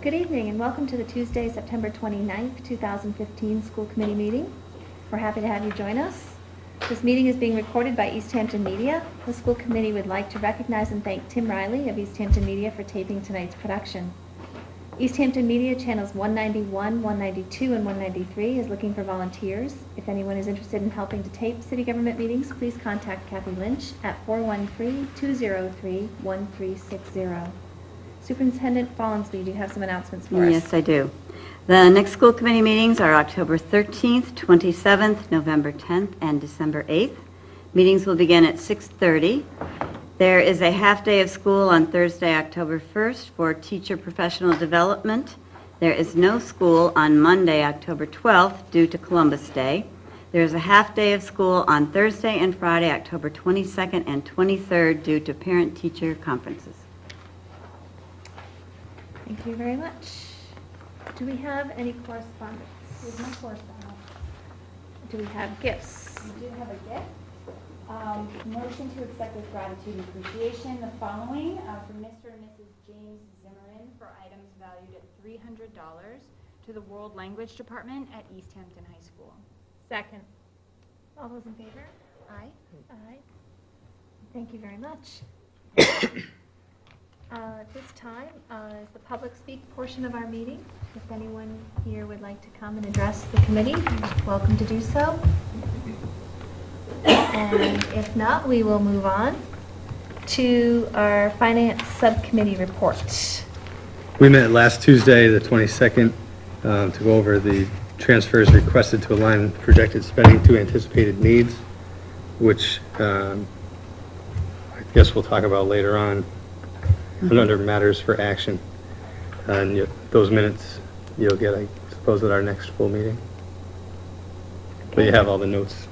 Good evening and welcome to the Tuesday, September 29th, 2015 School Committee meeting. We're happy to have you join us. This meeting is being recorded by Easthampton Media. The School Committee would like to recognize and thank Tim Riley of Easthampton Media for taping tonight's production. Easthampton Media channels 191, 192, and 193 is looking for volunteers. If anyone is interested in helping to tape city government meetings, please contact Kathy Lynch at 413-203-1360. Superintendent Fallensby, do you have some announcements for us? Yes, I do. The next school committee meetings are October 13th, 27th, November 10th, and December 8th. Meetings will begin at 6:30. There is a half day of school on Thursday, October 1st for teacher professional development. There is no school on Monday, October 12th due to Columbus Day. There is a half day of school on Thursday and Friday, October 22nd and 23rd due to parent-teacher conferences. Thank you very much. Do we have any correspondence? There's no correspondence. Do we have gifts? We do have a gift. Motion to accept with gratitude and appreciation the following from Mr. and Mrs. James Zimmerman for items valued at $300 to the World Language Department at Easthampton High School. Second. All those in favor? Aye. Aye. Thank you very much. At this time is the public speak portion of our meeting. If anyone here would like to come and address the committee, welcome to do so. And if not, we will move on to our Finance Subcommittee report. We met last Tuesday, the 22nd, to go over the transfers requested to align projected spending to anticipated needs, which I guess we'll talk about later on under matters for action. And those minutes you'll get, I suppose, at our next full meeting. But you have all the notes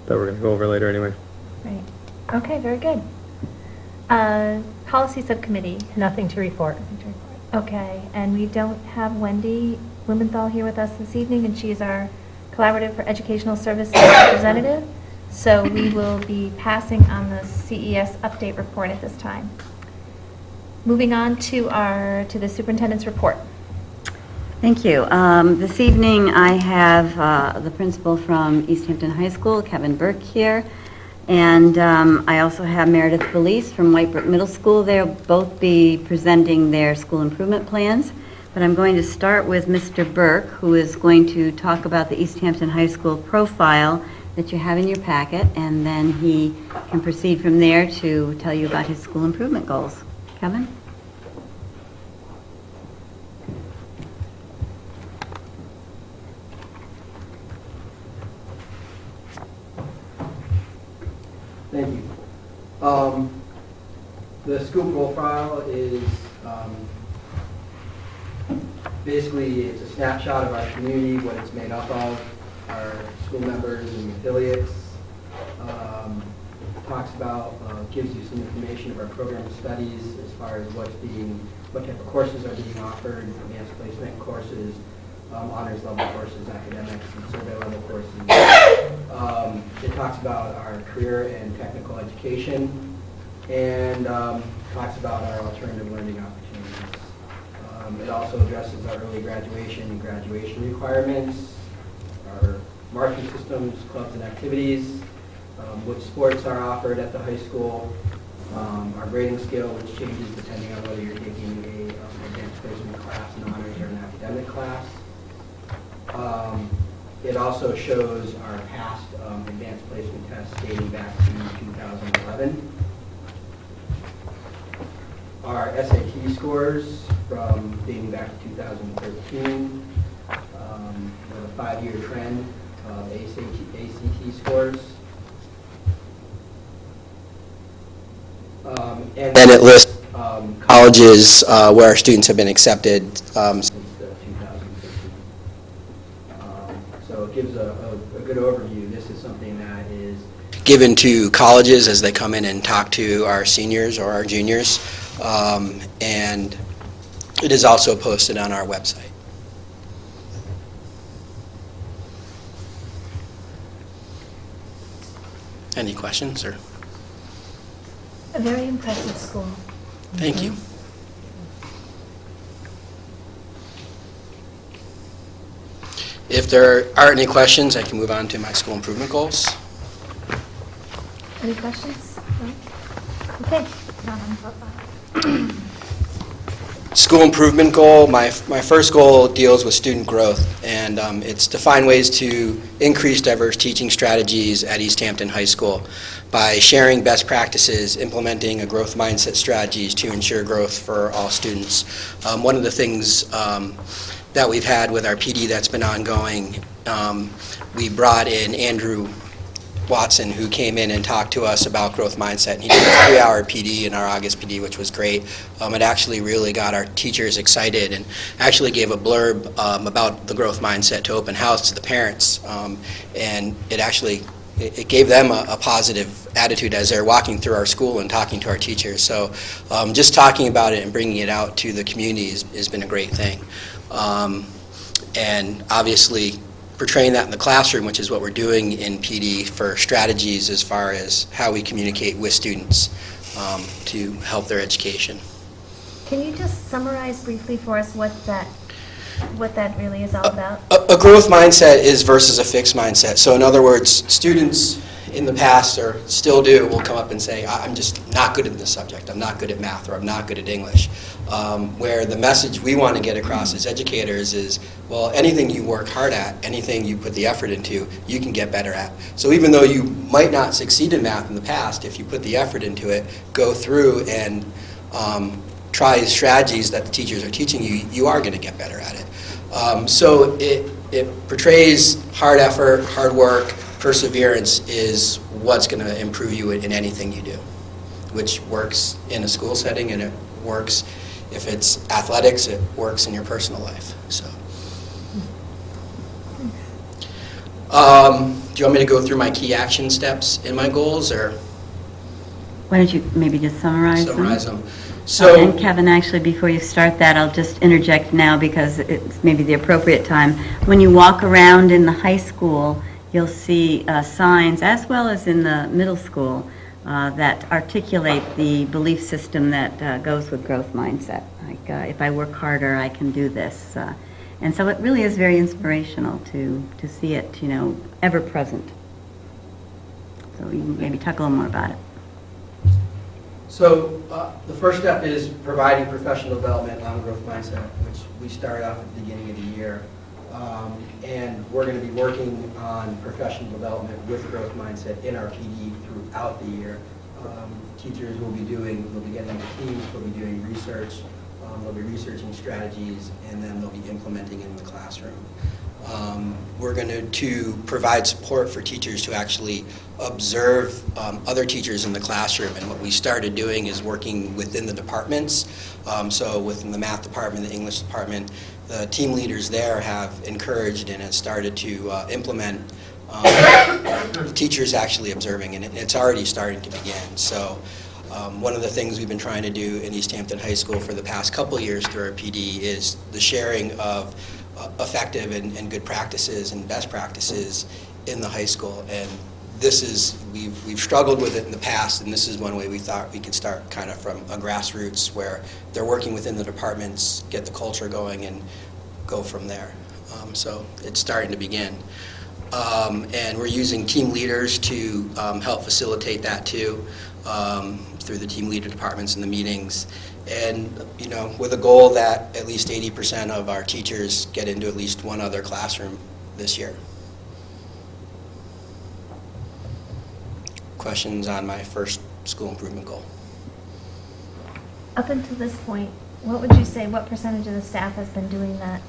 that we're going to go over later anyway. Right. Okay, very good. Policy Subcommittee. Nothing to report. Okay, and we don't have Wendy Blumenthal here with us this evening, and she is our Collaborative for Educational Services representative. So we will be passing on the CES update report at this time. Moving on to the superintendent's report. Thank you. This evening I have the principal from Easthampton High School, Kevin Burke, here. And I also have Meredith Felice from Whitebrook Middle School. They'll both be presenting their school improvement plans. But I'm going to start with Mr. Burke, who is going to talk about the Easthampton High School profile that you have in your packet. And then he can proceed from there to tell you about his school improvement goals. Kevin? Thank you. The school profile is basically it's a snapshot of our community, what it's made up of, our school members and affiliates. Talks about, gives you some information of our program of studies as far as what type of courses are being offered, advanced placement courses, honors level courses, academics, and survey level courses. It talks about our career and technical education, and talks about our alternative learning opportunities. It also addresses our early graduation and graduation requirements, our marking systems, clubs and activities, which sports are offered at the high school, our grading scale, which changes depending on whether you're taking a advanced placement class, an honors, or an academic class. It also shows our past advanced placement tests dating back to 2011. Our SAT scores from dating back to 2013, with a 5-year trend of ACT scores. And then it lists colleges where our students have been accepted since 2015. So it gives a good overview. This is something that is given to colleges as they come in and talk to our seniors or our juniors. And it is also posted on our website. Any questions? Or? A very impressive school. Thank you. If there aren't any questions, I can move on to my school improvement goals. Any questions? No? Okay. School improvement goal, my first goal deals with student growth, and it's to find ways to increase diverse teaching strategies at Easthampton High School by sharing best practices, implementing a growth mindset strategies to ensure growth for all students. One of the things that we've had with our PD that's been ongoing, we brought in Andrew Watson, who came in and talked to us about growth mindset. And he did a 3-hour PD in our August PD, which was great. It actually really got our teachers excited and actually gave a blurb about the growth mindset to open house to the parents. And it gave them a positive attitude as they're walking through our school and talking to our teachers. So just talking about it and bringing it out to the community has been a great thing. And obviously, portraying that in the classroom, which is what we're doing in PD for strategies as far as how we communicate with students to help their education. Can you just summarize briefly for us what that really is all about? A growth mindset is versus a fixed mindset. So in other words, students in the past, or still do, will come up and say, I'm just not good at this subject, I'm not good at math, or I'm not good at English. Where the message we want to get across as educators is, well, anything you work hard at, anything you put the effort into, you can get better at. So even though you might not succeed in math in the past, if you put the effort into it, go through and try strategies that the teachers are teaching you, you are going to get better at it. So it portrays hard effort, hard work, perseverance is what's going to improve you in anything you do, which works in a school setting, and it works if it's athletics, it works in your personal life. So, do you want me to go through my key action steps in my goals, or Why don't you maybe just summarize them? So, and Kevin, actually, before you start that, I'll just interject now because it's maybe the appropriate time. When you walk around in the high school, you'll see signs, as well as in the middle school, that articulate the belief system that goes with growth mindset. Like, if I work harder, I can do this. And so it really is very inspirational to see it, ever present. So you can maybe talk a little more about it. So the first step is providing professional development on growth mindset, which we started off at the beginning of the year. And we're going to be working on professional development with growth mindset in our PD throughout the year. Teachers will be getting into teams, they'll be doing research, they'll be researching strategies, and then they'll be implementing it in the classroom. We're going to provide support for teachers to actually observe other teachers in the classroom, and what we started doing is working within the departments. So within the math department, the English department, the team leaders there have encouraged and have started to implement teachers actually observing, and it's already starting to begin. So one of the things we've been trying to do in Easthampton High School for the past couple years through our PD is the sharing of effective and good practices and best practices in the high school. And this is, we've struggled with it in the past, and this is one way we thought we could start kind of from a grassroots where they're working within the departments, get the culture going, and go from there. So it's starting to begin. And we're using team leaders to help facilitate that too, through the team leader departments and the meetings. And, with a goal that at least 80% of our teachers get into at least one other classroom this year. Questions on my first school improvement goal? Up until this point, what percentage of the staff has been doing that?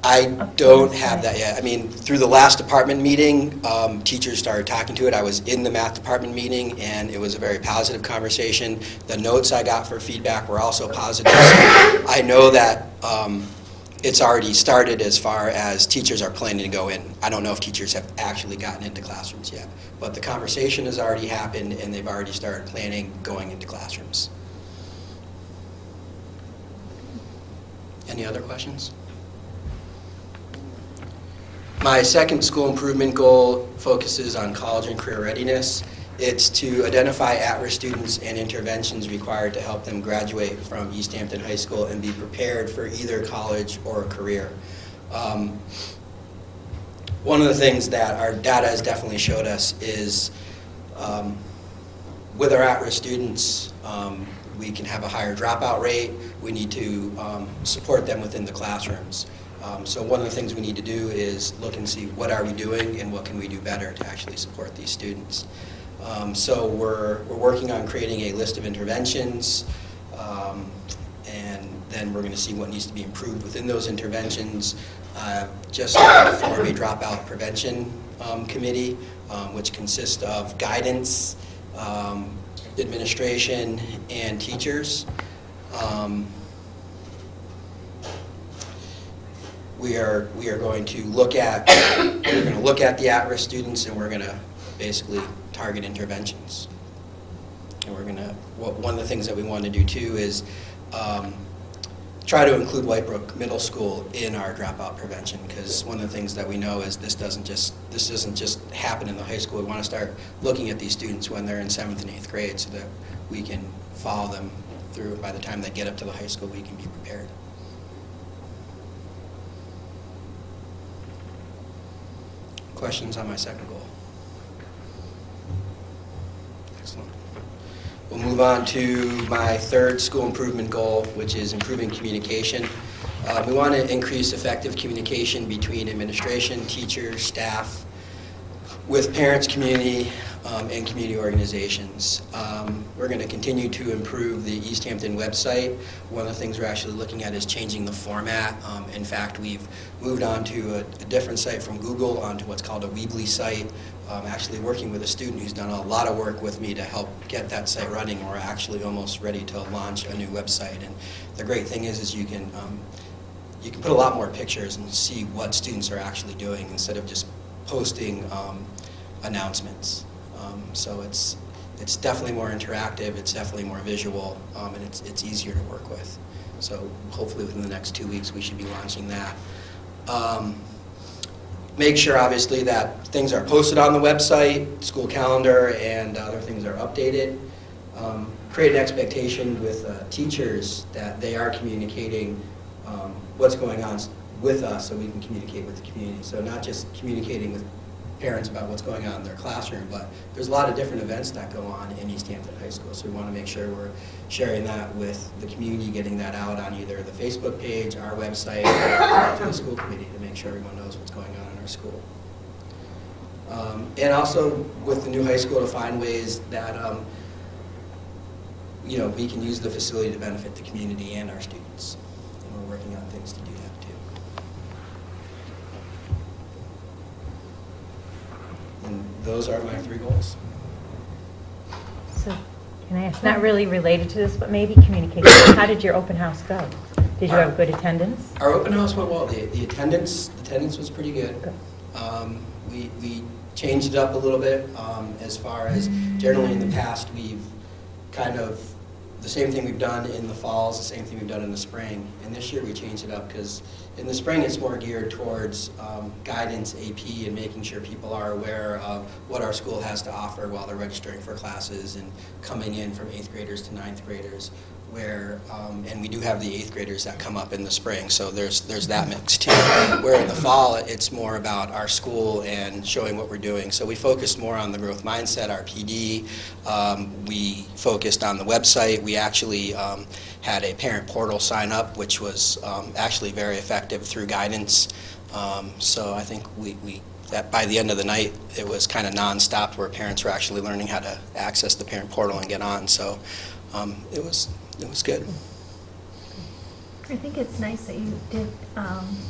I don't have that yet. I mean, through the last department meeting, teachers started talking to it. I was in the math department meeting, and it was a very positive conversation. The notes I got for feedback were also positive. So I know that it's already started as far as teachers are planning to go in. I don't know if teachers have actually gotten into classrooms yet, but the conversation has already happened, and they've already started planning going into classrooms. Any other questions? My second school improvement goal focuses on college and career readiness. It's to identify at-risk students and interventions required to help them graduate from Easthampton High School and be prepared for either college or a career. one of the things that our data has definitely showed us is with our at-risk students, we can have a higher dropout rate. We need to support them within the classrooms. So one of the things we need to do is look and see what are we doing and what can we do better to actually support these students. So we're working on creating a list of interventions, and then we're going to see what needs to be improved within those interventions. Just formed a dropout prevention committee, which consists of guidance, administration, and teachers. We are going to look at the at-risk students, and we're going to basically target interventions. And we're going to, one of the things that we want to do too is try to include Whitebrook Middle School in our dropout prevention, because one of the things that we know is this doesn't just happen in the high school. We want to start looking at these students when they're in 7th and 8th grade so that we can follow them through. By the time they get up to the high school, we can be prepared. Questions on my second goal? Excellent. We'll move on to my third school improvement goal, which is improving communication. We want to increase effective communication between administration, teachers, staff, with parents, community, and community organizations. We're going to continue to improve the Easthampton website. One of the things we're actually looking at is changing the format. In fact, we've moved on to a different site from Google onto what's called a Weebly Site. Actually working with a student who's done a lot of work with me to help get that site running. We're actually almost ready to launch a new website. And the great thing is you can put a lot more pictures and see what students are actually doing instead of just posting announcements. So it's definitely more interactive, it's definitely more visual, and it's easier to work with. So hopefully within the next 2 weeks we should be launching that. Make sure obviously that things are posted on the website, school calendar, and other things are updated. Create an expectation with teachers that they are communicating what's going on with us so we can communicate with the community. So not just communicating with parents about what's going on in their classroom, but there's a lot of different events that go on in Easthampton High School, so we want to make sure we're sharing that with the community, getting that out on either the Facebook page, our website, or to the school committee to make sure everyone knows what's going on in our school. And also with the new high school to find ways that we can use the facility to benefit the community and our students, and we're working on things to do that too. And those are my 3 goals. So, can I ask, not really related to this, but maybe communication. How did your open house go? Did you have good attendance? Our open house went well. The attendance was pretty good. We changed it up a little bit as far as generally in the past we've kind of the same thing we've done in the falls, the same thing we've done in the spring. And this year we changed it up because in the spring it's more geared towards guidance, AP, and making sure people are aware of what our school has to offer while they're registering for classes and coming in from 8th graders to 9th graders. And we do have the 8th graders that come up in the spring, so there's that mix too. Where in the fall, it's more about our school and showing what we're doing. So we focused more on the growth mindset, our PD. We focused on the website. We actually had a parent portal sign up, which was actually very effective through guidance. So I think that by the end of the night, it was kind of nonstop where parents were actually learning how to access the parent portal and get on. So it was good. I think it's nice that you did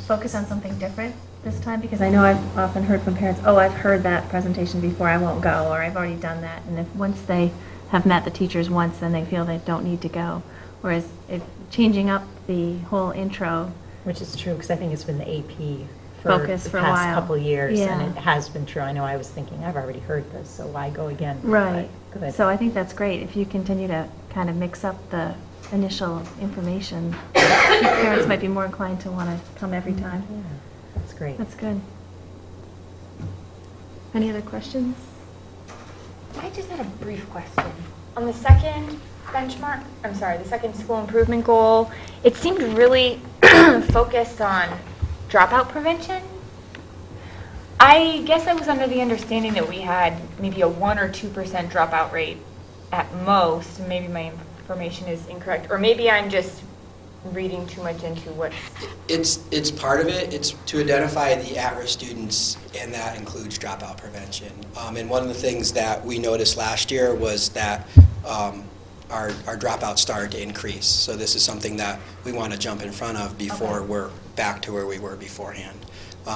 focus on something different this time, because I know I've often heard from parents, oh, I've heard that presentation before, I won't go, or I've already done that. And if once they have met the teachers once, then they feel they don't need to go. Whereas if changing up the whole intro. Which is true, because I think it's been the AP focus the for a past while. couple of years, Yeah. and it has been true. I know I was thinking, I've already heard this, so why go again? Right. But good. So I think that's great. If you continue to kind of mix up the initial information, parents might be more inclined to want to come every time. Yeah, that's great. That's good. Any other questions? I just had a brief question. On the second the second school improvement goal, it seemed really focused on dropout prevention. I guess I was under the understanding that we had maybe a 1 or 2% dropout rate at most. Maybe my information is incorrect, or maybe I'm just reading too much into what's... It's part of it. It's to identify the at-risk students, and that includes dropout prevention. And one of the things that we noticed last year was that our dropouts started to increase. So this is something that we want to jump in front of before we're back to where we were beforehand.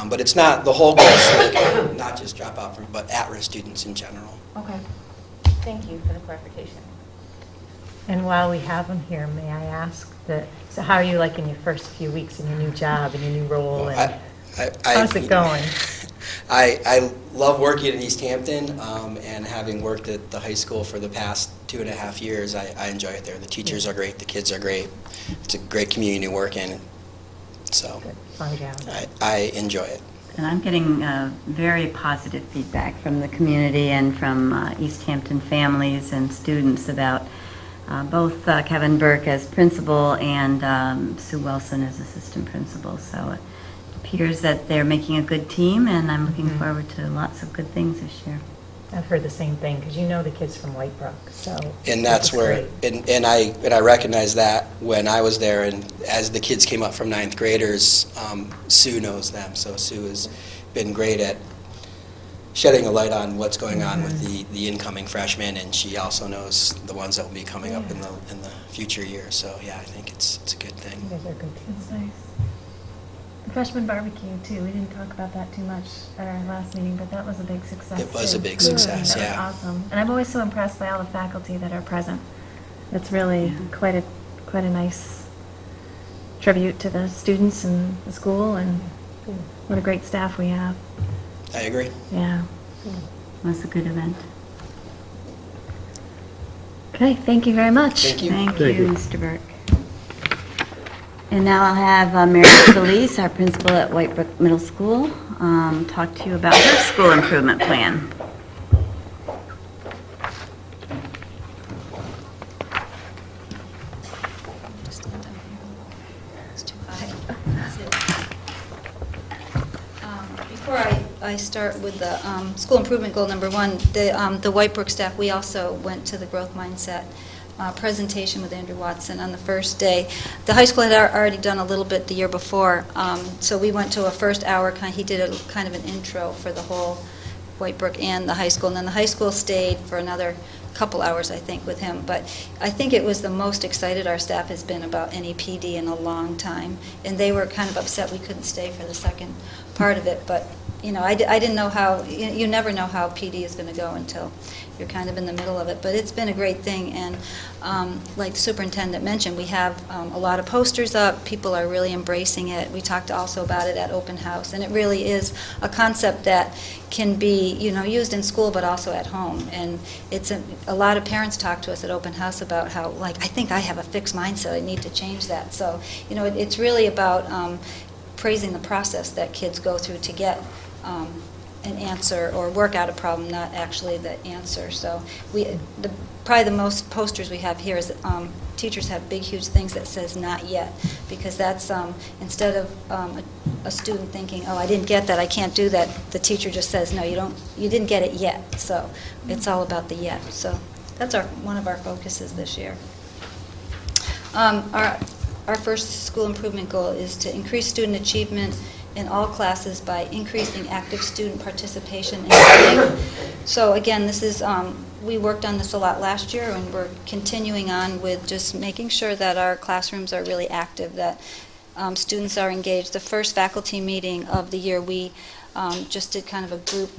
But it's not, the whole goal is like, not just dropout, but at-risk students in general. Okay. Thank you for the clarification. And while we have them here, may I ask so how are you like in your first few weeks in your new job and your new role? And how's it going? I love working in Easthampton, and having worked at the high school for the past 2.5 years, I enjoy it there. The teachers are great, the kids are great. It's a great community to work in. So Good. Fun job. I enjoy it. And I'm getting very positive feedback from the community and from Easthampton families and students about both Kevin Burke as principal and Sue Wilson as assistant principal. So it appears that they're making a good team, and I'm looking forward to lots of good things this year. I've heard the same thing, because you know the kids from Whitebrook, so. And that's where, and I recognize that when I was there, and as the kids came up from 9th graders, Sue knows them. So Sue has been great at shedding a light on what's going on with the incoming freshmen, and she also knows the ones that will be coming up in the future years. So yeah, I think it's a good thing. You guys are a good team. That's nice. The freshman barbecue, too. We didn't talk about that too much at our last meeting, but that was a big success. It was too. a big success, That yeah. was awesome. And I'm always so impressed by all the faculty that are present. It's really quite a nice tribute to the students and the school, and what a great staff we have. I agree. Yeah. It was a good event. Okay, thank you very much. Thank you. Thank Thank you, you. Mr. Burke. And now I'll have Meredith Felice, our principal at Whitebrook Middle School, talk to you about her school improvement plan. Before I start with the school improvement goal number 1, the Whitebrook staff, we also went to the growth mindset presentation with Andrew Watson on the first day. The high school had already done a little bit the year before, so we went to a first hour, he did a kind of an intro for the whole Whitebrook and the high school, and then the high school stayed for another couple hours, I think, with him. But I think it was the most excited our staff has been about any PD in a long time, and they were kind of upset we couldn't stay for the second part of it. But you know, I didn't know how, you never know how PD is going to go until you're kind of in the middle of it. But it's been a great thing, and like the superintendent mentioned, we have a lot of posters up. People are really embracing it. We talked also about it at open house, and it really is a concept that can be, you know, used in school but also at home. And it's a lot of parents talk to us at open house about how, like, I think I have a fixed mindset, I need to change that. So, you know, it's really about praising the process that kids go through to get an answer or work out a problem, not actually the answer. So probably the most posters we have here is teachers have big, huge things that says "not yet," because that's instead of a student thinking, "Oh, I didn't get that, I can't do that," the teacher just says, "No, you didn't get it yet." So it's all about the yet. So that's one of our focuses this year. Our first school improvement goal is to increase student achievement in all classes by increasing active student participation in learning. So again, this is, we worked on this a lot last year, and we're continuing on with just making sure that our classrooms are really active, that students are engaged. The first faculty meeting of the year, we just did kind of a group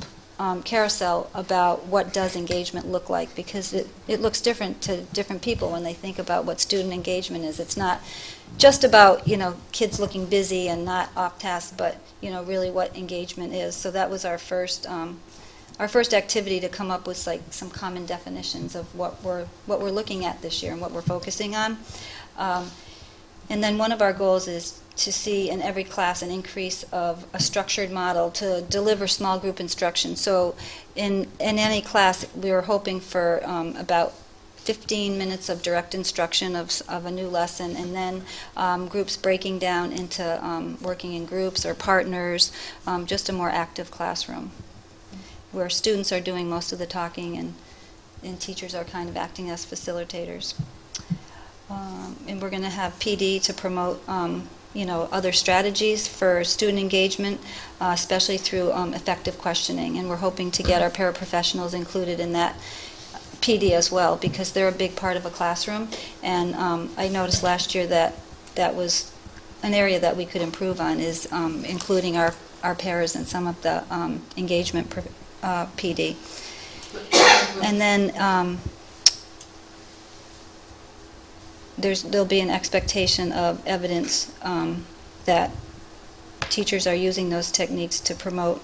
carousel about what does engagement look like, because it looks different to different people when they think about what student engagement is. It's not just about, you know, kids looking busy and not off task, but, you know, really what engagement is. So that was our first activity, to come up with like some common definitions of what we're looking at this year and what we're focusing on. And then one of our goals is to see in every class an increase of a structured model to deliver small group instruction. So in any class, we were hoping for about 15 minutes of direct instruction of a new lesson, and then groups breaking down into working in groups or partners, just a more active classroom where students are doing most of the talking and teachers are kind of acting as facilitators. And we're going to have PD to promote other strategies for student engagement, especially through effective questioning. And we're hoping to get our paraprofessionals included in that PD as well, because they're a big part of a classroom. And I noticed last year that was an area that we could improve on, is including our paras in some of the engagement PD. And then there'll be an expectation of evidence that teachers are using those techniques to promote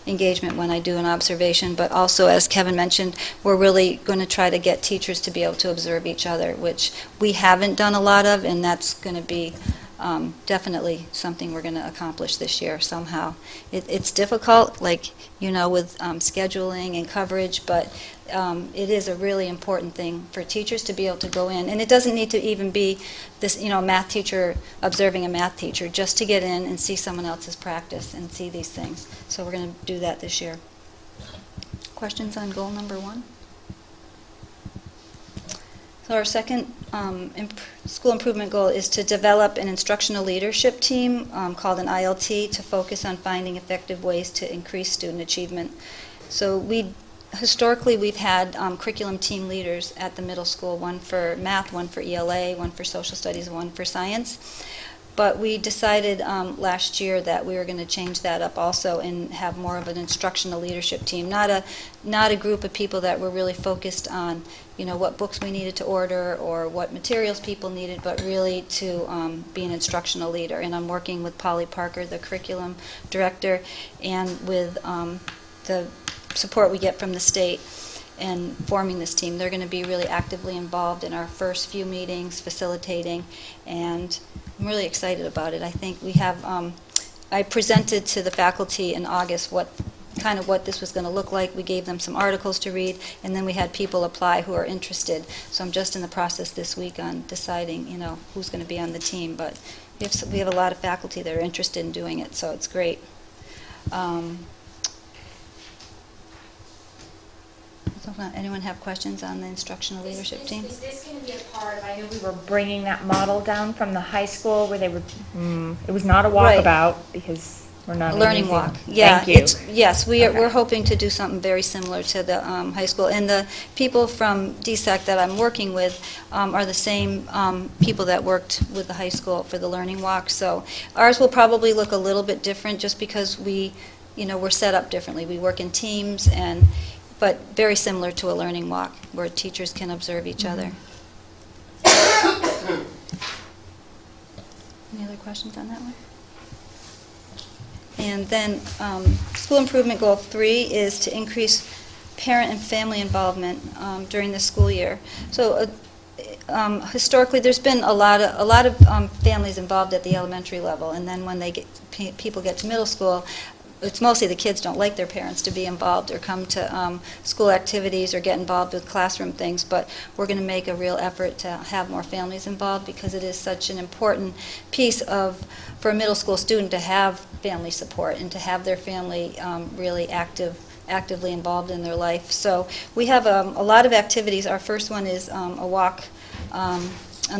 engagement when I do an observation, but also, as Kevin mentioned, we're really going to try to get teachers to be able to observe each other, which we haven't done a lot of, and that's going to be definitely something we're going to accomplish this year somehow. It's difficult, with scheduling and coverage, but it is a really important thing for teachers to be able to go in. And it doesn't need to even be this, math teacher observing a math teacher, just to get in and see someone else's practice and see these things. So we're going to do that this year. Questions on goal number 1? So our second school improvement goal is to develop an instructional leadership team called an ILT to focus on finding effective ways to increase student achievement. So historically we've had curriculum team leaders at the middle school, one for math, one for ELA, one for social studies, one for science. But we decided last year that we were going to change that up also and have more of an instructional leadership team, not a group of people that were really focused on what books we needed to order or what materials people needed, but really to be an instructional leader. And I'm working with Polly Parker, the curriculum director, and with the support we get from the state in forming this team. They're going to be really actively involved in our first few meetings, facilitating, and I'm really excited about it. I think we have, I presented to the faculty in August what this was going to look like. We gave them some articles to read, and then we had people apply who are interested. So I'm just in the process this week on deciding, who's going to be on the team. But we have a lot of faculty that are interested in doing it, so it's great. Anyone have questions on the instructional leadership team? Is this going to be a part of, I know we were bringing that model down from the high school where they were, it was not a walkabout because we're not. A learning walk. Yeah. Thank you. Yes, we're hoping to do something very similar to the high school. And the people from DSEC that I'm working with are the same people that worked with the high school for the learning walk. So ours will probably look a little bit different just because we're set up differently. We work in teams but very similar to a learning walk where teachers can observe each other. Any other questions on that one? And then school improvement goal 3 is to increase parent and family involvement during the school year. So historically there's been a lot of families involved at the elementary level, and then when people get to middle school, it's mostly the kids don't like their parents to be involved or come to school activities or get involved with classroom things, but we're going to make a real effort to have more families involved because it is such an important piece for a middle school student to have family support and to have their family really actively involved in their life. So we have a lot of activities. Our first one is a walk on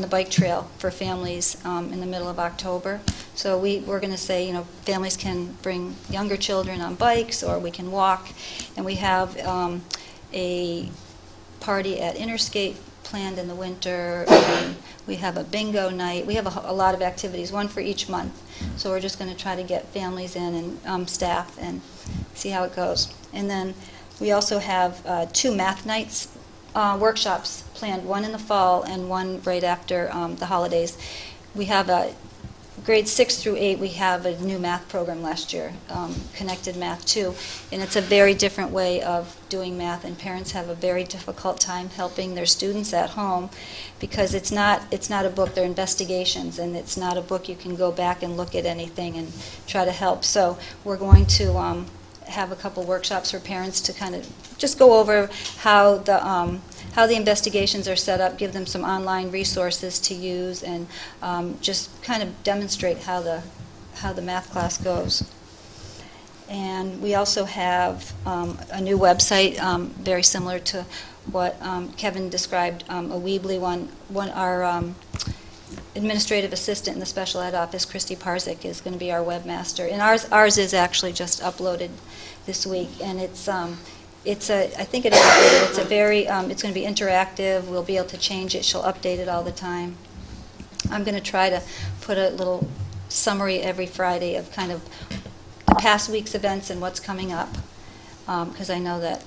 the bike trail for families in the middle of October. So we're going to say, families can bring younger children on bikes or we can walk. And we have a party at Interskate planned in the winter. And we have a bingo night. We have a lot of activities, one for each month. So we're just going to try to get families in and staff and see how it goes. And then we also have 2 math nights workshops planned, one in the fall and one right after the holidays. We have grades 6 through 8, we have a new math program last year, Connected Math 2, and it's a very different way of doing math, and parents have a very difficult time helping their students at home because it's not a book, they're investigations, and it's not a book you can go back and look at anything and try to help. So we're going to have a couple workshops for parents to kind of just go over how how the investigations are set up, give them some online resources to use, and just kind of demonstrate how the math class goes. And we also have a new website, very similar to what Kevin described, a Weebly one. Our administrative assistant in the special ed office, Christy Parzik, is going to be our webmaster. And ours is actually just uploaded this week, and I think it is updated. It's a very, it's going to be interactive. We'll be able to change it. She'll update it all the time. I'm going to try to put a little summary every Friday of kind of the past week's events and what's coming up, because I know that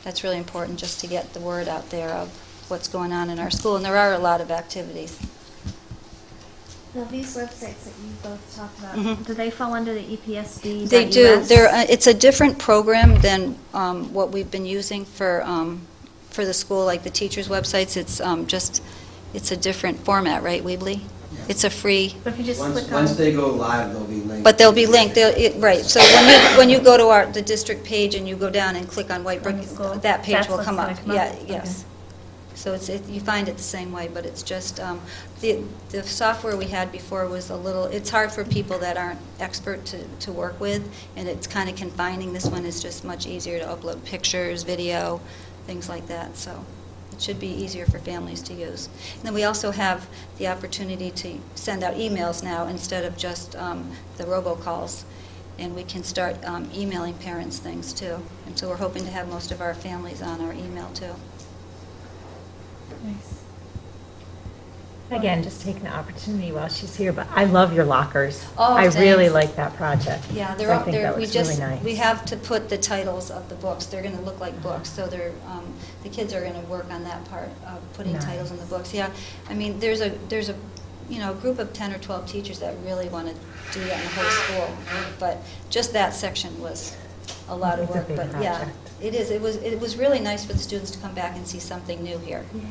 that's really important, just to get the word out there of what's going on in our school, and there are a lot of activities. Now, these websites that you both talked about, Mhm. do they fall under the EPSD? They do. It's a different program than what we've been using for the school, like the teachers' websites. It's a different format, right, Weebly? It's a free, But if you just Once click on... they go live, they'll be linked. but they'll be linked. Right. So when you go to the district page and you go down and click on White Brick, On the school, that page that's will what's come gonna up. come up? Yeah. Okay. Yes. So you find it the same way, but it's just the software we had before was it's hard for people that aren't expert to work with, and it's kind of confining. This one is just much easier to upload pictures, video, things like that. So it should be easier for families to use. And then we also have the opportunity to send out emails now instead of just the robocalls. And we can start emailing parents things too. And so we're hoping to have most of our families on our email too. Nice. Again, just taking the opportunity while she's here, but I love your lockers. Oh, I really thanks. like that project. Yeah, So I think that looks really nice. we have to put the titles of the books. They're going to look like books, so the kids are going to work on that part of putting titles in the books. Yeah, I mean, there's a group of 10 or 12 teachers that really want to do that in the whole school, but just that section was a lot of It's a work. big But yeah, project. it is. It was really nice for the students to come back and see something new here, Yeah.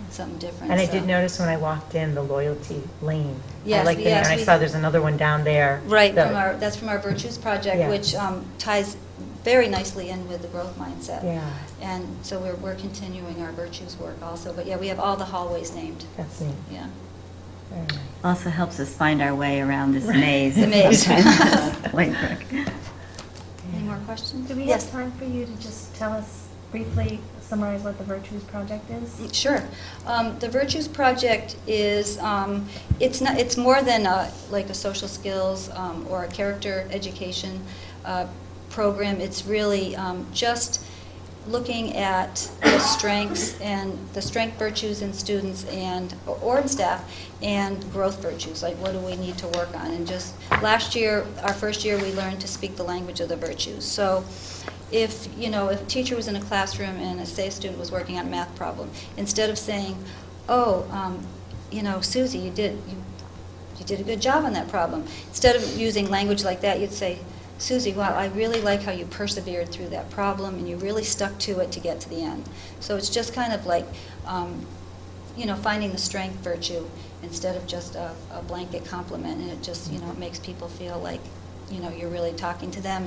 something different. And I so. did notice when I walked in, the loyalty lane. Yes, I liked it, yes, and I we- saw there's another one down there. Right, The- that's from our Virtues Project, Yes. which ties very nicely in with the growth mindset. Yeah, And so we're continuing our Virtues work also. But yeah, we have all the hallways named. that's neat. Yeah. Very nice. Also helps us find our way around this Right. maze. The maze. White brick. Any more questions? Do we Yes. have time for you to just tell us briefly, summarize what the Virtues Project is? Sure. The Virtues Project is, it's more than like a social skills or a character education program. It's really just looking at the strengths and the strength virtues in students or in staff, and growth virtues, like what do we need to work on. And just last year, our first year, we learned to speak the language of the virtues. So if a teacher was in a classroom and say a student was working on a math problem, instead of saying, Susie, you did a good job on that problem, instead of using language like that, you'd say, Susie, wow, I really like how you persevered through that problem and you really stuck to it to get to the end. So it's just kind of like, finding the strength virtue instead of just a blanket compliment, and it just, it makes people feel like, you're really talking to them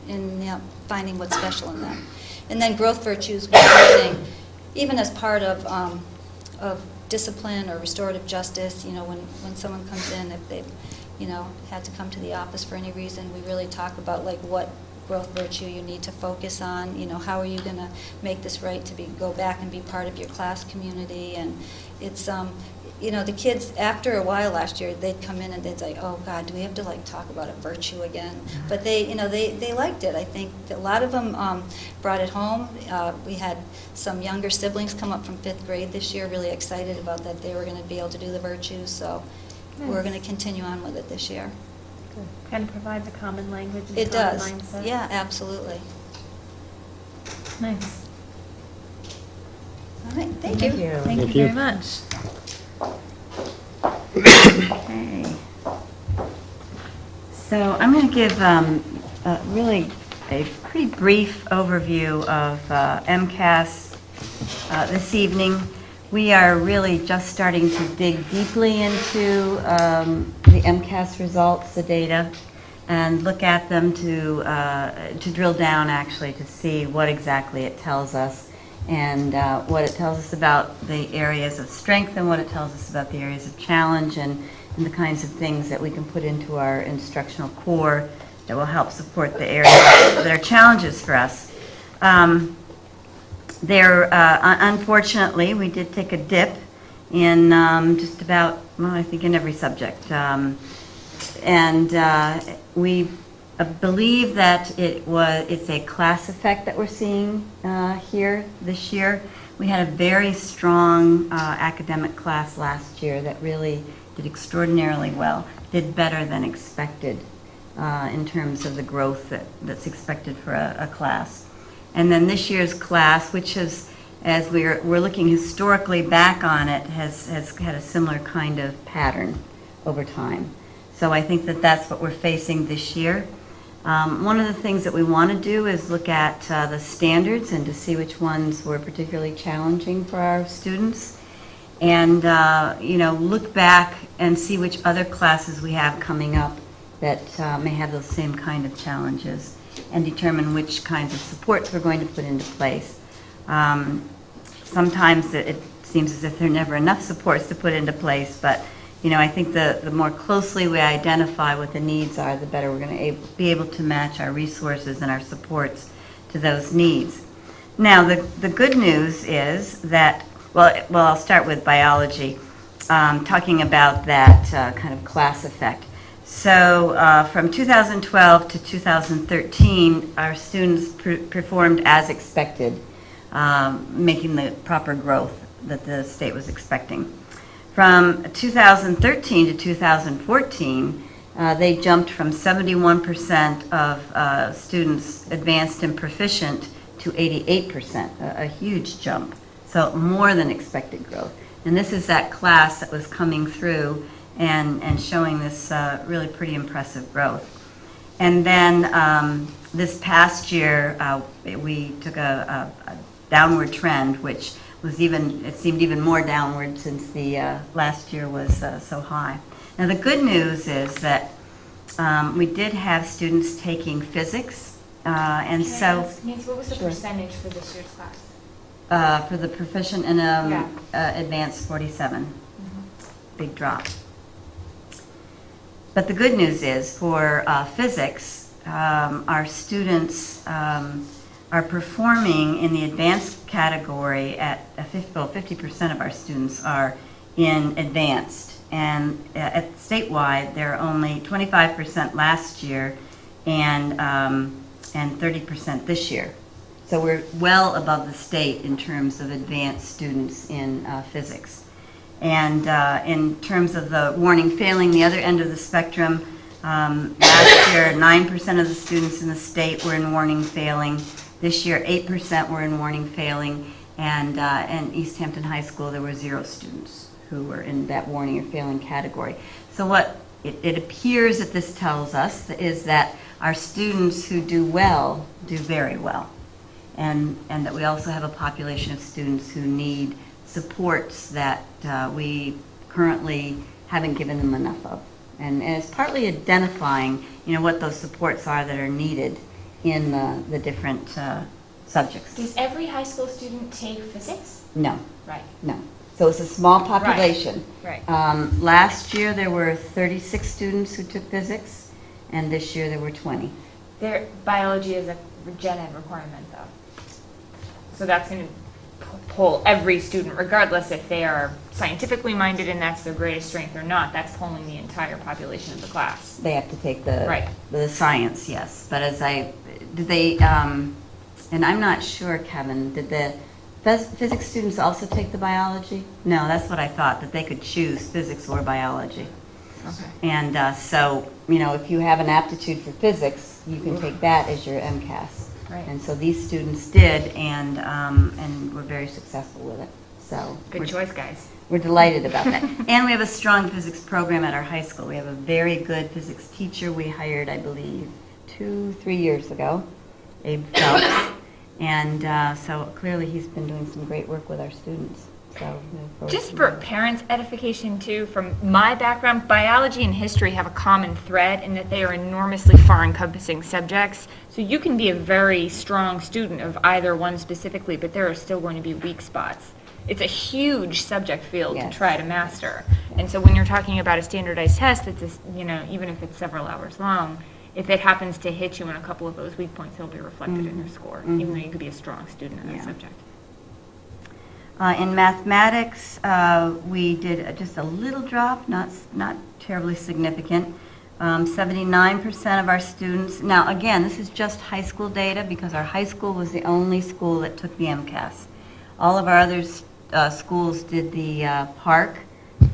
and finding what's special in them. And then growth virtues, we're using, even as part of discipline or restorative justice, when someone comes in, if they've had to come to the office for any reason, we really talk about like what growth virtue you need to focus on, how are you going to make this right to go back and be part of your class community. And it's, the kids, after a while last year, they'd come in and they'd say, oh God, do we have to like talk about a virtue again? But they liked it. I think that a lot of them brought it home. We had some younger siblings come up from 5th grade this year, really excited about that they were going to be able to do the virtues. So we're going to continue on with it this year. Kind of provides a common language and It common does. mindset. Yeah, absolutely. Nice. All right, thank you. Thank you Thank you. very much. Okay. So I'm going to give really a pretty brief overview of MCAS this evening. We are really just starting to dig deeply into the MCAS results, the data, and look at them to drill down actually to see what exactly it tells us and what it tells us about the areas of strength and what it tells us about the areas of challenge, and the kinds of things that we can put into our instructional core that will help support the areas that are challenges for us. Unfortunately, we did take a dip in just about, well, I think in every subject. We believe that it's a class effect that we're seeing here this year. We had a very strong academic class last year that really did extraordinarily well, did better than expected in terms of the growth that's expected for a class. And then this year's class, which has, as we're looking historically back on it, has had a similar kind of pattern over time. So I think that that's what we're facing this year. One of the things that we want to do is look at the standards and to see which ones were particularly challenging for our students, and look back and see which other classes we have coming up that may have those same kind of challenges, and determine which kinds of supports we're going to put into place. Sometimes it seems as if there are never enough supports to put into place, but I think the more closely we identify what the needs are, the better we're going to be able to match our resources and our supports to those needs. Now, the good news is that, well, I'll start with biology, talking about that kind of class effect. So from 2012 to 2013, our students performed as expected, making the proper growth that the state was expecting. From 2013 to 2014, they jumped from 71% of students advanced and proficient to 88%, a huge jump. So more than expected growth. And this is that class that was coming through and showing this really pretty impressive growth. And then this past year, we took a downward trend, which it seemed even more downward since the last year was so high. Now the good news is that we did have students taking physics, and Can I so ask, Nancy, what was the Sure. percentage for this year's class? for the proficient and advanced 47, big drop. But the good news is for physics, our students are performing in the advanced category at 50% of our students are in advanced. And at statewide, there are only 25% last year and 30% this year. So we're well above the state in terms of advanced students in physics. And in terms of the warning failing, the other end of the spectrum, last year 9% of the students in the state were in warning failing. This year 8% were in warning failing, and in Easthampton High School there were 0 students who were in that warning or failing category. So what it appears that this tells us is that our students who do well do very well, and that we also have a population of students who need supports that we currently haven't given them enough of. And it's partly identifying, what those supports are that are needed in the different subjects. Does every high school student take physics? No, Right. no. So it's a small population. Right. Last year there were 36 students who took physics, and this year there were 20. Their biology is a gen ed requirement, though. So that's going to pull every student, regardless if they are scientifically minded and that's their greatest strength or not. That's pulling the entire population of the class. They have to take the Right. the science, yes. But and I'm not sure, Kevin, did the physics students also take the biology? No, that's what I thought, that they could choose physics or biology. Okay. And so, if you have an aptitude for physics, you can take that as your MCAS. Right. And so these students did, and were very successful with it. So Good choice, guys. we're delighted about that. And we have a strong physics program at our high school. We have a very good physics teacher we hired, I believe, 2-3 years ago, Abe Phelps. And so clearly he's been doing some great work with our students. So, look forward Just to for that. parents' edification too, from my background, biology and history have a common thread in that they are enormously far-encompassing subjects. So you can be a very strong student of either one specifically, but there are still going to be weak spots. It's a huge subject field Yes. to try to master. And so when you're talking about a standardized test that's, even if it's several hours long, if it happens to hit you in a couple of those weak points, it'll be reflected in your score, even though you could be a strong student in that Yeah. subject. In mathematics, we did just a little drop, not terribly significant. 79% of our students, now again, this is just high school data because our high school was the only school that took the MCAS. All of our other schools did the PARC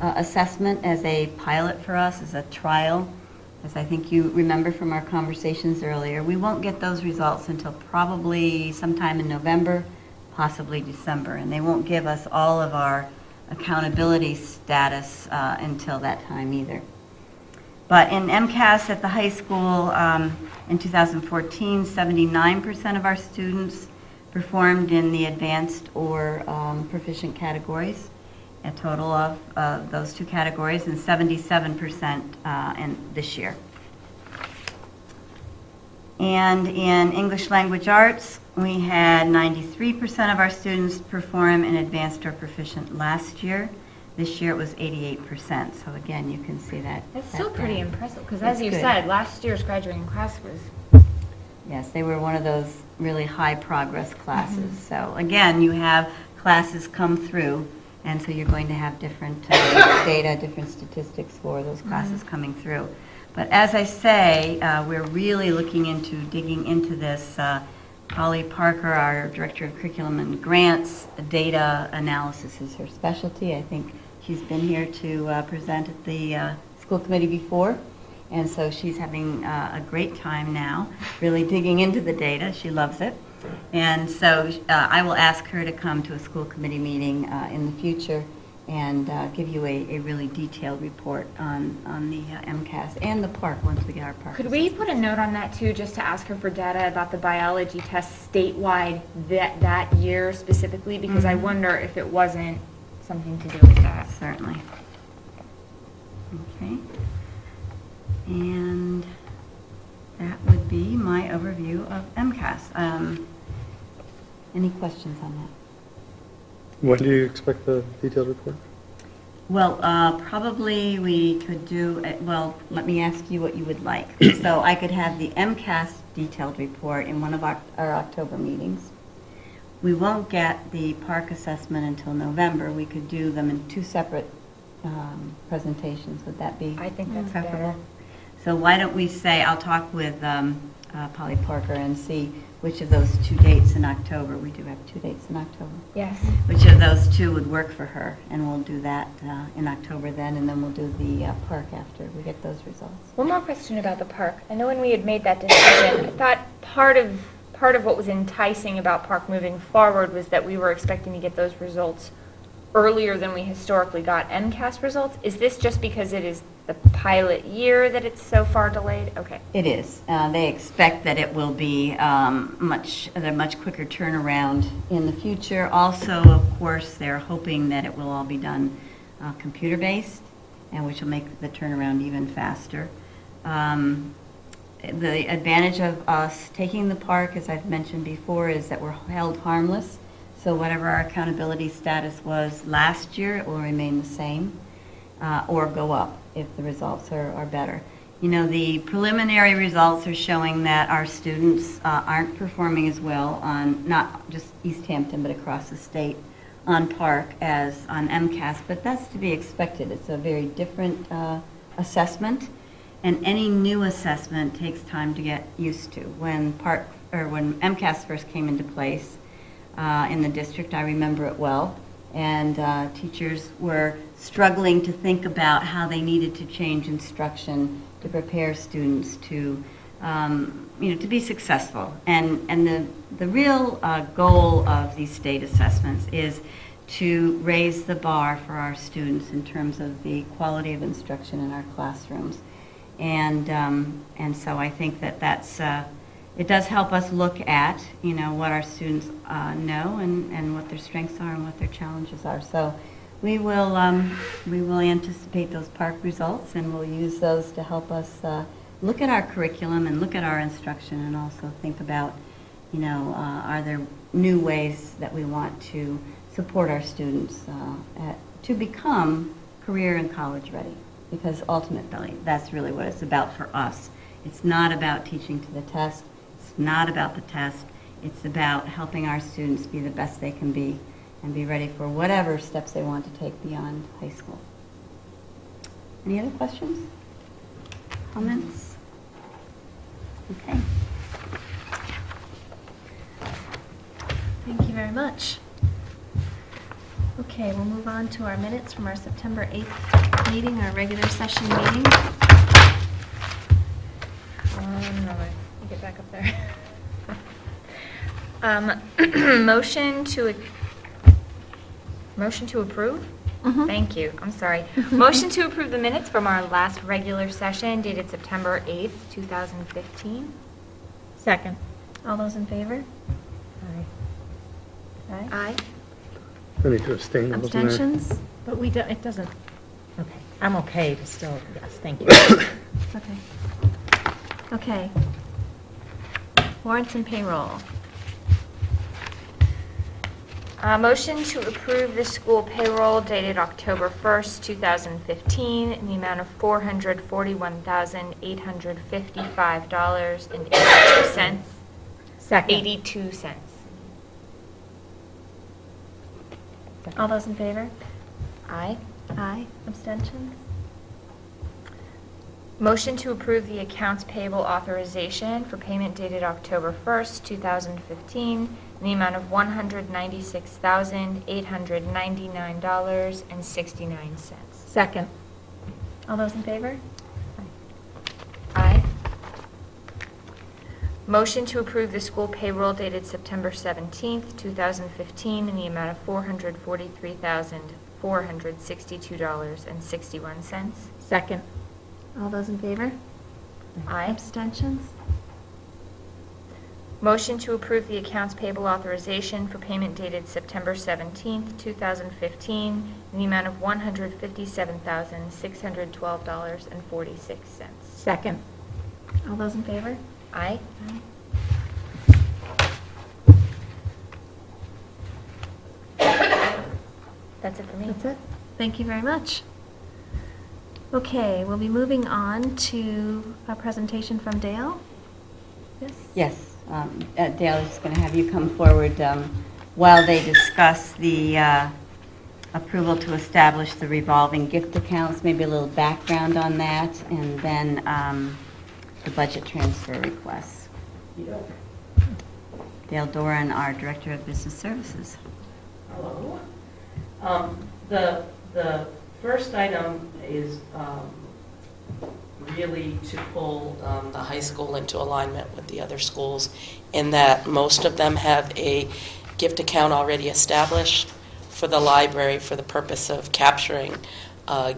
assessment as a pilot for us, as a trial. As I think you remember from our conversations earlier, we won't get those results until probably sometime in November, possibly December, and they won't give us all of our accountability status until that time either. But in MCAS at the high school in 2014, 79% of our students performed in the advanced or proficient categories, a total of those two categories, and 77% in this year. And in English Language Arts, we had 93% of our students perform in advanced or proficient last year. This year it was 88%. So again, you can see that. That's still that pretty gap. impressive, because It's as you good. said, last year's graduating class was Yes, they were one of those really high progress classes. So again, you have classes come through, and so you're going to have different data, different statistics for those classes coming through. But as I say, we're really looking into digging into this. Polly Parker, our Director of Curriculum and Grants, data analysis is her specialty. I think she's been here to present at the school committee before. And so she's having a great time now, really digging into the data. She loves it. And so I will ask her to come to a school committee meeting in the future and give you a really detailed report on the MCAS and the PARC once we get our PARC. Could we put a note on that too, just to ask her for data about the biology test statewide that year specifically? Because I wonder if it wasn't something to do with that. Certainly. Okay. And that would be my overview of MCAS. Any questions on that? When do you expect the detailed report? Well, probably we could do, well, let me ask you what you would like. So I could have the MCAS detailed report in one of our October meetings. We won't get the PARC assessment until November. We could do them in two separate presentations. Would that be I think that's preferable? better. So why don't we say, I'll talk with Polly Parker and see which of those two dates in October, we do have 2 dates in October, Yes. which of those two would work for her, and we'll do that in October then, and then we'll do the PARC after we get those results. One more question about the park. I know when we had made that decision, I thought part of what was enticing about park moving forward was that we were expecting to get those results earlier than we historically got MCAS results. Is this just because it is the pilot year that it's so far delayed? Okay. It is. They expect that it will be a much quicker turnaround in the future. Also, of course, they're hoping that it will all be done computer-based, and which will make the turnaround even faster. The advantage of us taking the PARC, as I've mentioned before, is that we're held harmless. So whatever our accountability status was last year, it will remain the same or go up if the results are better. You know, the preliminary results are showing that our students aren't performing as well on not just Easthampton, but across the state on PARC as on MCAS, but that's to be expected. It's a very different assessment, and any new assessment takes time to get used to. When MCAS first came into place, in the district, I remember it well, and teachers were struggling to think about how they needed to change instruction to prepare students to, to be successful. And the real goal of these state assessments is to raise the bar for our students in terms of the quality of instruction in our classrooms. And so I think that that's it does help us look at, what our students know and what their strengths are and what their challenges are. So we will anticipate those PARC results, and we'll use those to help us look at our curriculum and look at our instruction, and also think about, are there new ways that we want to support our students to become career and college ready? Because ultimately, that's really what it's about for us. It's not about teaching to the test. It's not about the test. It's about helping our students be the best they can be and be ready for whatever steps they want to take beyond high school. Any other questions? Comments? Okay. Thank you very much. Okay, we'll move on to our minutes from our September 8th meeting, our regular session meeting. No, let me get back up there. Motion to approve? Mhm. Thank you, I'm sorry. Motion to approve the minutes from our last regular session dated September 8th, 2015. Second. All those in favor? Aye. Aye. I need to abstain. I wasn't there. Abstentions? But we don't, it doesn't, okay. I'm okay to still, yes, thank you. Okay. Okay. Warrants and payroll. Motion to approve the school payroll dated October 1st, 2015, in the amount of $441,855.82. Second. 82 cents. All those in favor? Aye. Aye. Abstentions? Motion to approve the accounts payable authorization for payment dated October 1st, 2015, in the amount of $196,899.69. Second. All those in favor? Aye. Motion to approve the school payroll dated September 17th, 2015, in the amount of $443,462.61. Second. All those in favor? Aye. Abstentions? Motion to approve the accounts payable authorization for payment dated September 17th, 2015, in the amount of $157,612.46. Second. All those in favor? Aye. Aye. That's it for me. That's it. Thank you very much. Okay, we'll be moving on to a presentation from Dale. Yes? Yes, Dale is going to have you come forward while they discuss the approval to establish the revolving gift accounts, maybe a little background on that, and then the budget transfer requests. Dale Doran, our Director of Business Services. Hello. The first item is really to pull the high school into alignment with the other schools in that most of them have a gift account already established for the library for the purpose of capturing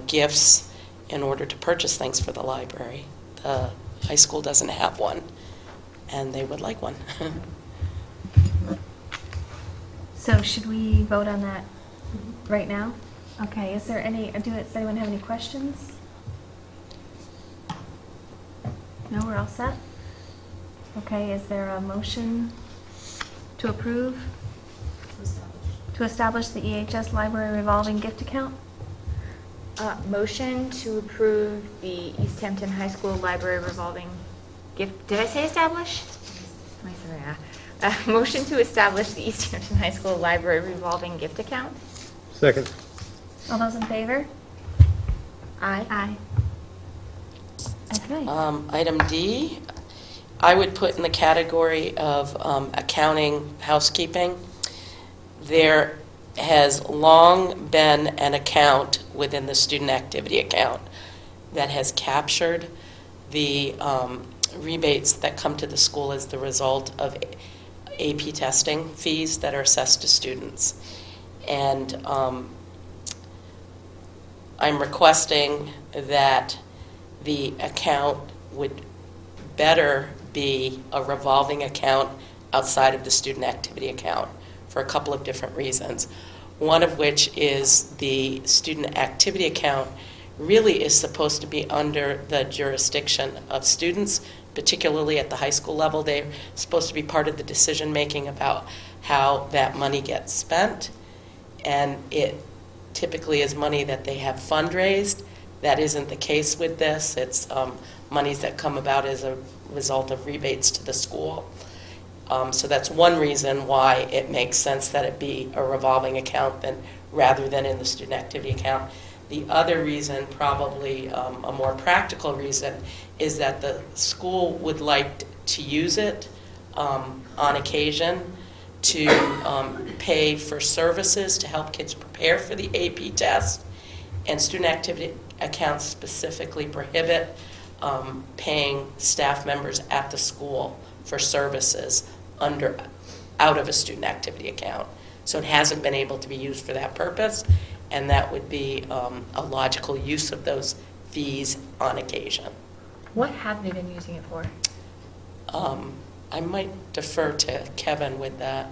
gifts in order to purchase things for the library. The high school doesn't have one, and they would like one. So should we vote on that right now? Okay, is there any, does anyone have any questions? No, we're all set? Okay, is there a motion to approve? To establish the EHS Library Revolving Gift Account? Motion to approve the Easthampton High School Library Revolving Gift, did I say establish? Am I sorry, motion to establish the Easthampton High School Library Revolving Gift Account. Second. All those in favor? Aye. Aye. Okay. Item D, I would put in the category of accounting housekeeping. There has long been an account within the student activity account that has captured the rebates that come to the school as the result of AP testing fees that are assessed to students. And I'm requesting that the account would better be a revolving account outside of the student activity account for a couple of different reasons. One of which is the student activity account really is supposed to be under the jurisdiction of students, particularly at the high school level. They're supposed to be part of the decision-making about how that money gets spent, and it typically is money that they have fundraised. That isn't the case with this. It's monies that come about as a result of rebates to the school. So that's one reason why it makes sense that it be a revolving account rather than in the student activity account. The other reason, probably a more practical reason, is that the school would like to use it on occasion to pay for services to help kids prepare for the AP test, and student activity accounts specifically prohibit paying staff members at the school for services out of a student activity account. So it hasn't been able to be used for that purpose, and that would be a logical use of those fees on occasion. What have they been using it for? I might defer to Kevin with that.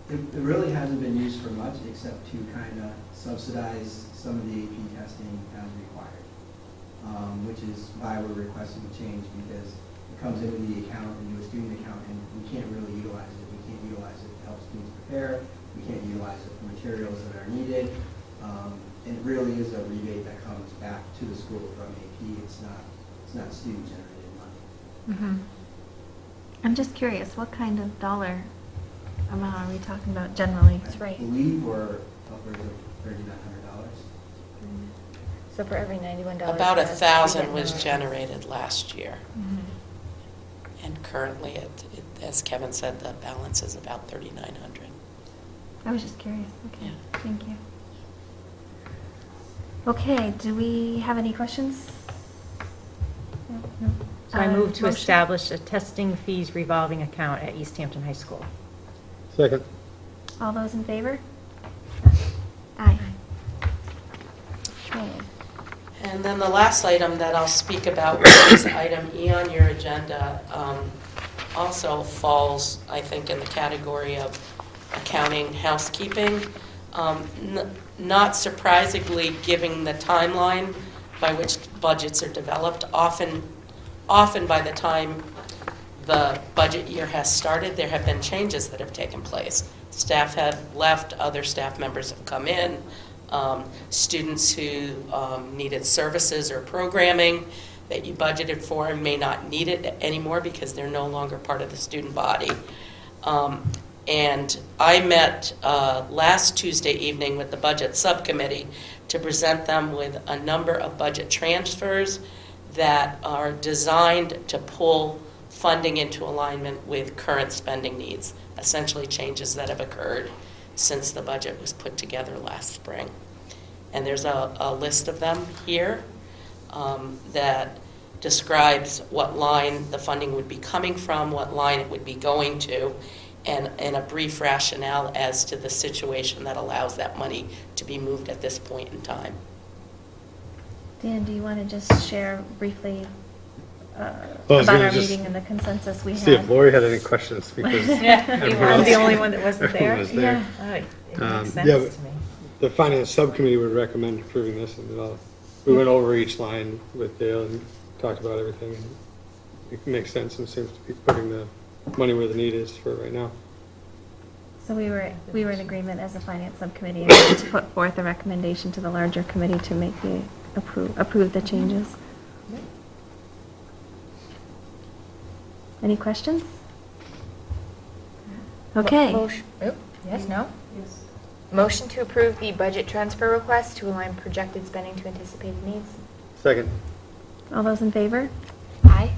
It really hasn't been used for much except to kind of subsidize some of the AP testing as required, which is why we're requesting a change, because it comes into the account, into a student account, and we can't really utilize it. We can't utilize it to help students prepare. We can't utilize it for materials that are needed. And it really is a rebate that comes back to the school from AP. It's not student-generated money. Mm-hmm. I'm just curious, what kind of dollar amount are we talking about generally? That's right. I believe we're upwards of $3,900. So for every $91. About test, we 1,000 get was another. generated last year. Mhm. And currently, as Kevin said, the balance is about 3,900. I was just curious. Okay, Yeah. thank you. Okay, do we have any questions? No. So I move to Motion? establish a testing fees revolving account at Easthampton High School. Second. All those in favor? Aye. Okay. And then the last item that I'll speak about, which is item E on your agenda, also falls, I think, in the category of accounting housekeeping. Not surprisingly, given the timeline by which budgets are developed, often by the time the budget year has started, there have been changes that have taken place. Staff have left, other staff members have come in, students who needed services or programming that you budgeted for may not need it anymore because they're no longer part of the student body. And I met last Tuesday evening with the Budget Subcommittee to present them with a number of budget transfers that are designed to pull funding into alignment with current spending needs, essentially changes that have occurred since the budget was put together last spring. And there's a list of them here that describes what line the funding would be coming from, what line it would be going to, and a brief rationale as to the situation that allows that money to be moved at this point in time. Dan, do you want to just share briefly Well, I was about gonna our just meeting and the consensus we had? See if Lori had any questions, because everyone I'm else- the only one that wasn't there? everyone was there. Yeah. Oh, it Um, makes yeah, sense to me. The finance subcommittee would recommend approving this, and we went over each line with Dale and talked about everything, and it makes sense and seems to be putting the money where the need is for right now. So we were in agreement as a finance subcommittee and to put forth a recommendation to the larger committee to make the approve the changes. Any questions? Okay. Motion, yes, no? Yes. Motion to approve the budget transfer request to align projected spending to anticipated needs. Second. All those in favor? Aye.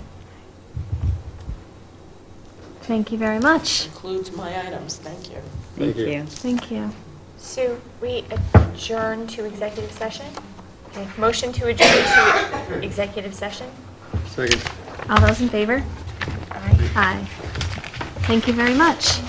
Thank you very much. Includes my items, thank you. Thank you. Thank you. Sue, we adjourn to executive session? Okay. Motion to adjourn to executive session? Second. All those in favor? Aye. Aye. Thank you very much.